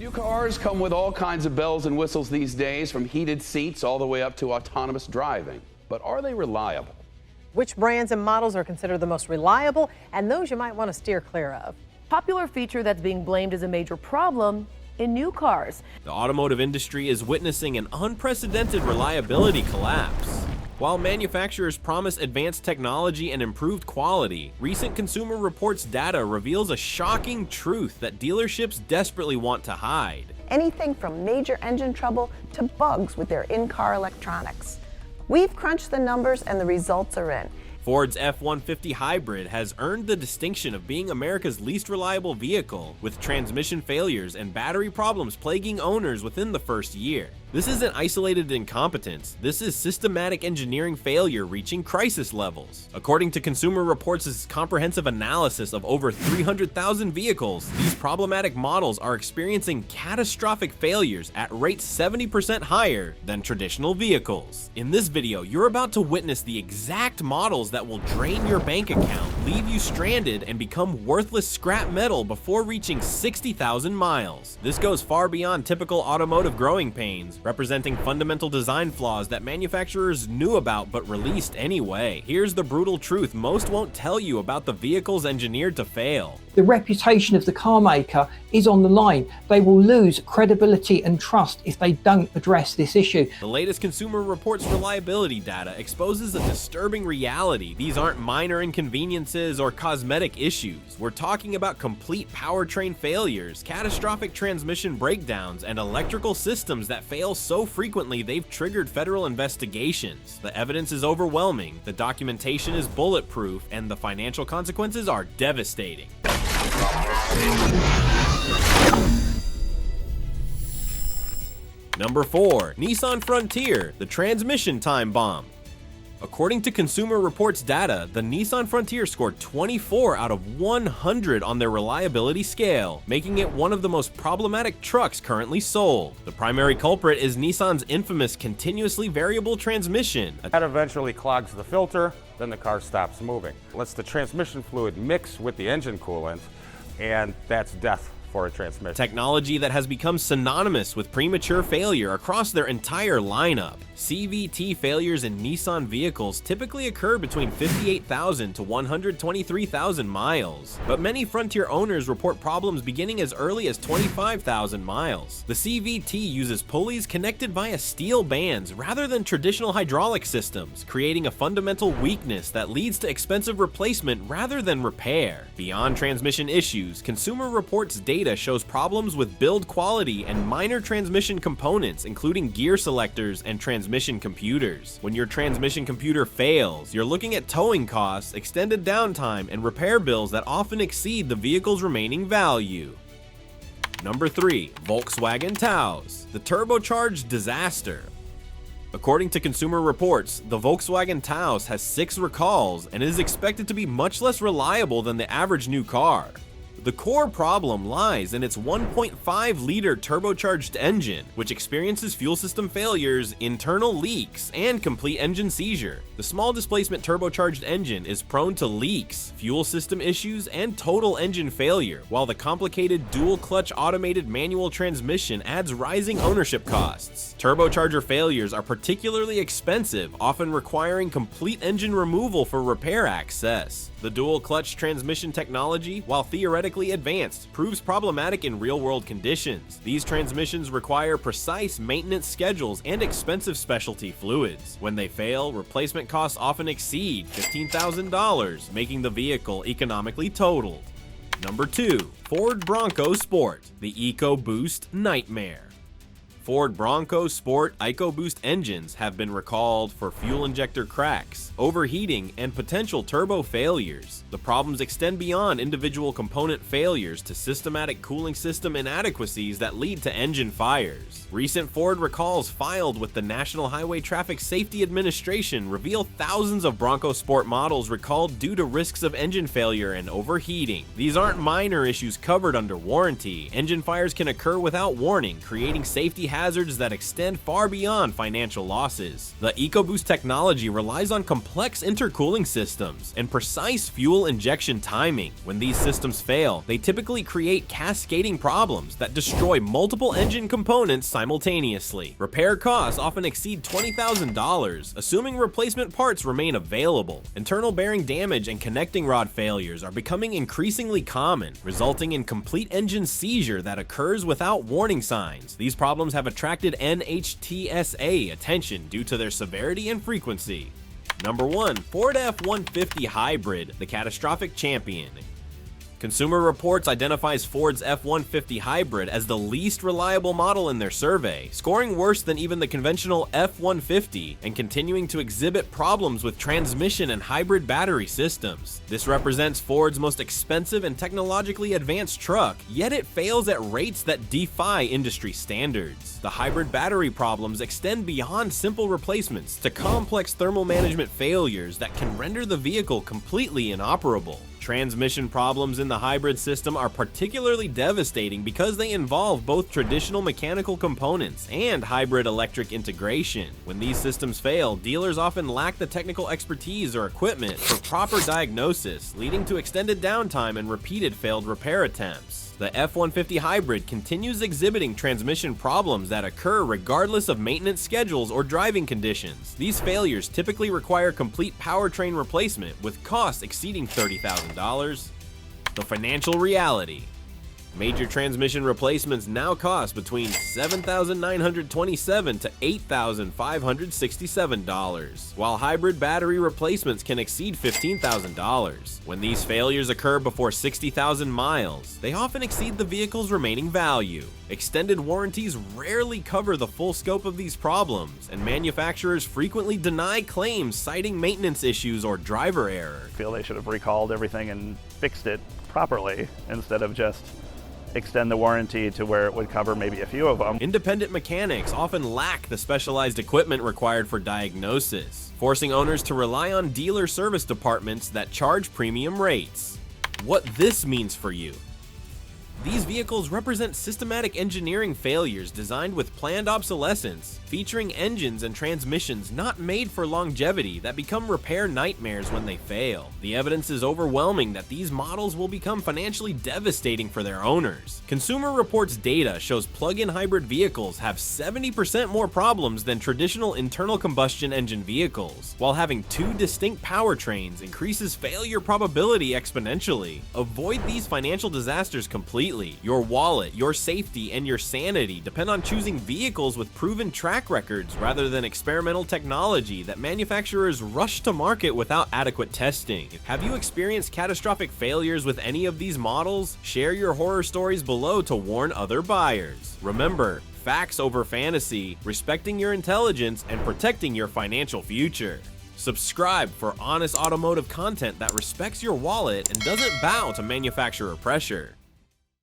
New cars come with all kinds of bells and whistles these days, from heated seats all the way up to autonomous driving. But are they reliable? Which brands and models are considered the most reliable, and those you might want to steer clear of? Popular feature that's being blamed as a major problem in new cars. The automotive industry is witnessing an unprecedented reliability collapse. While manufacturers promise advanced technology and improved quality, recent Consumer Reports data reveals a shocking truth that dealerships desperately want to hide. Anything from major engine trouble to bugs with their in-car electronics. We've crunched the numbers and the results are in. Ford's F-150 Hybrid has earned the distinction of being America's least reliable vehicle, with transmission failures and battery problems plaguing owners within the first year. This isn't isolated incompetence, this is systematic engineering failure reaching crisis levels. According to Consumer Reports' comprehensive analysis of over 300,000 vehicles, these problematic models are experiencing catastrophic failures at rates 70% higher than traditional vehicles. In this video, you're about to witness the exact models that will drain your bank account, leave you stranded, and become worthless scrap metal before reaching 60,000 miles. This goes far beyond typical automotive growing pains, representing fundamental design flaws that manufacturers knew about but released anyway. Here's the brutal truth most won't tell you about the vehicles engineered to fail. The reputation of the car maker is on the line. They will lose credibility and trust if they don't address this issue. The latest Consumer Reports reliability data exposes a disturbing reality. These aren't minor inconveniences or cosmetic issues. We're talking about complete powertrain failures, catastrophic transmission breakdowns, and electrical systems that fail so frequently they've triggered federal investigations. The evidence is overwhelming, the documentation is bulletproof, and the financial consequences are devastating. Number 4. Nissan Frontier, the transmission time bomb. According to Consumer Reports data, the Nissan Frontier scored 24 out of 100 on their reliability scale, making it one of the most problematic trucks currently sold. The primary culprit is Nissan's infamous continuously variable transmission. That eventually clogs the filter, then the car stops moving. Lets the transmission fluid mix with the engine coolant, and that's death for a transmission. Technology that has become synonymous with premature failure across their entire lineup. CVT failures in Nissan vehicles typically occur between 58,000 to 123,000 miles, but many Frontier owners report problems beginning as early as 25,000 miles. The CVT uses pulleys connected via steel bands rather than traditional hydraulic systems, creating a fundamental weakness that leads to expensive replacement rather than repair. Beyond transmission issues, Consumer Reports data shows problems with build quality and minor transmission components, including gear selectors and transmission computers. When your transmission computer fails, you're looking at towing costs, extended downtime, and repair bills that often exceed the vehicle's remaining value. Number 3. Volkswagen Taos, the turbocharged disaster. According to Consumer Reports, the Volkswagen Taos has 6 recalls and is expected to be much less reliable than the average new car. The core problem lies in its 1.5-liter turbocharged engine, which experiences fuel system failures, internal leaks, and complete engine seizure. The small displacement turbocharged engine is prone to leaks, fuel system issues, and total engine failure, while the complicated dual-clutch automated manual transmission adds rising ownership costs. Turbocharger failures are particularly expensive, often requiring complete engine removal for repair access. The dual-clutch transmission technology, while theoretically advanced, proves problematic in real-world conditions. These transmissions require precise maintenance schedules and expensive specialty fluids. When they fail, replacement costs often exceed $15,000, making the vehicle economically totaled. Number 2. Ford Bronco Sport, the EcoBoost nightmare. Ford Bronco Sport EcoBoost engines have been recalled for fuel injector cracks, overheating, and potential turbo failures. The problems extend beyond individual component failures to systematic cooling system inadequacies that lead to engine fires. Recent Ford recalls filed with the National Highway Traffic Safety Administration reveal thousands of Bronco Sport models recalled due to risks of engine failure and overheating. These aren't minor issues covered under warranty. Engine fires can occur without warning, creating safety hazards that extend far beyond financial losses. The EcoBoost technology relies on complex intercooling systems and precise fuel injection timing. When these systems fail, they typically create cascading problems that destroy multiple engine components simultaneously. Repair costs often exceed $20,000, assuming replacement parts remain available. Internal bearing damage and connecting rod failures are becoming increasingly common, resulting in complete engine seizure that occurs without warning signs. These problems have attracted NHTSA attention due to their severity and frequency. Number 1. Ford F-150 Hybrid, the catastrophic champion. Consumer Reports identifies Ford's F-150 Hybrid as the least reliable model in their survey, scoring worse than even the conventional F-150 and continuing to exhibit problems with transmission and hybrid battery systems. This represents Ford's most expensive and technologically advanced truck, yet it fails at rates that defy industry standards. The hybrid battery problems extend beyond simple replacements to complex thermal management failures that can render the vehicle completely inoperable. Transmission problems in the hybrid system are particularly devastating because they involve both traditional mechanical components and hybrid electric integration. When these systems fail, dealers often lack the technical expertise or equipment for proper diagnosis, leading to extended downtime and repeated failed repair attempts. The F-150 Hybrid continues exhibiting transmission problems that occur regardless of maintenance schedules or driving conditions. These failures typically require complete powertrain replacement, with costs exceeding $30,000. The financial reality. Major transmission replacements now cost between $7,927 to $8,567, while hybrid battery replacements can exceed $15,000. When these failures occur before 60,000 miles, they often exceed the vehicle's remaining value. Extended warranties rarely cover the full scope of these problems, and manufacturers frequently deny claims citing maintenance issues or driver error. I feel they should have recalled everything and fixed it properly instead of just extend the warranty to where it would cover maybe a few of them. Independent mechanics often lack the specialized equipment required for diagnosis, forcing owners to rely on dealer service departments that charge premium rates. What this means for you. These vehicles represent systematic engineering failures designed with planned obsolescence, featuring engines and transmissions not made for longevity that become repair nightmares when they fail. The evidence is overwhelming that these models will become financially devastating for their owners. Consumer Reports data shows plug-in hybrid vehicles have 70% more problems than traditional internal combustion engine vehicles, while having two distinct powertrains increases failure probability exponentially. Avoid these financial disasters completely. Your wallet, your safety, and your sanity depend on choosing vehicles with proven track records rather than experimental technology that manufacturers rush to market without adequate testing. Have you experienced catastrophic failures with any of these models? Share your horror stories below to warn other buyers. Remember, facts over fantasy, respecting your intelligence, and protecting your financial future. Subscribe for honest automotive content that respects your wallet and doesn't bow to manufacturer pressure.